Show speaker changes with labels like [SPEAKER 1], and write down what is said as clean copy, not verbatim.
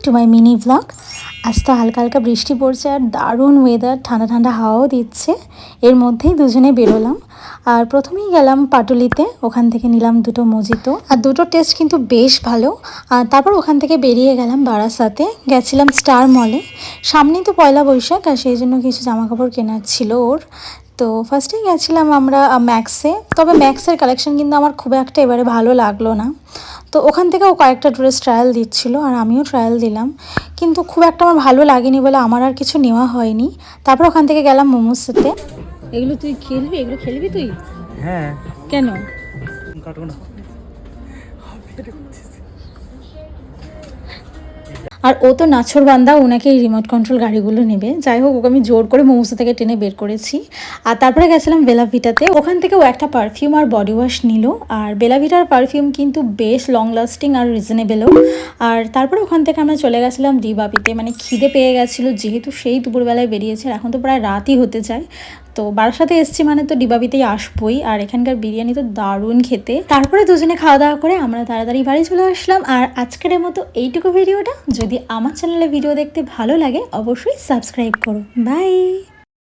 [SPEAKER 1] To my mini blog. আজ তো হালকা হালকা বৃষ্টি পড়ছে আর দারুণ ওয়েদার, ঠান্ডা ঠান্ডা হাওয়াও দিচ্ছে। এর মধ্যেই দুজনে বেরোলাম আর প্রথমেই গেলাম পাটুলিতে। ওখান থেকে নিলাম দুটো মজিতো আর দুটো টেস্ট কিন্তু বেশ ভালো। আর তারপর ওখান থেকে বেরিয়ে গেলাম বারাসাতে, গেছিলাম স্টার মলে। সামনেই তো পয়লা বৈশাখ আর সেই জন্য কিছু জামাকাপড় কেনার ছিল ওর। তো ফার্স্টেই গেছিলাম আমরা ম্যাক্সে, তবে ম্যাক্সের কালেকশন কিন্তু আমার খুব একটা এবারে ভালো লাগলো না। তো ওখান থেকেও কয়েকটা ড্রেস ট্রায়াল দিচ্ছিলো আর আমিও ট্রায়াল দিলাম, কিন্তু খুব একটা আমার ভালো লাগেনি বলে আমার আর কিছু নেওয়া হয়নি। তারপর ওখান থেকে গেলাম মোমোসতে। এগুলো তুই খেলবি? এগুলো খেলবি তুই?
[SPEAKER 2] হ্যাঁ।
[SPEAKER 1] কেন?
[SPEAKER 2] কাটবো না।
[SPEAKER 1] আর ও তো নাছর বান্দা, ওনাকে এই রিমোট কন্ট্রোল গাড়িগুলো নেবে। যাই হোক, ওকে আমি জোর করে মোমোসা থেকে টেনে বের করেছি। আর তারপরে গেছিলাম বেলাভিটাতে। ওখান থেকে ও একটা পারফিউম আর বডি ওয়াশ নিল। আর বেলাভিটার পারফিউম কিন্তু বেশ লং লাস্টিং আর রিজনেবেলও। আর তারপরে ওখান থেকে আমরা চলে গেছিলাম ডিবাপিতে। মানে খিদে পেয়ে গেছিলো, যেহেতু সেই দুপুরবেলায় বেরিয়েছে, আর এখন তো প্রায় রাতই হতে যায়। তো বারাসাতে এসছি মানে তো ডিবাবিতেই আসবোই। আর এখানকার বিরিয়ানি তো দারুণ খেতে। তারপরে দুজনে খাওয়া দাওয়া করে আমরা তাড়াতাড়ি বাড়ি চলে আসলাম। আর আজকের মতো এইটুকু ভিডিওটা। যদি আমার চ্যানেলে ভিডিও দেখতে ভালো লাগে অবশ্যই সাবস্ক্রাইব করো। বাই।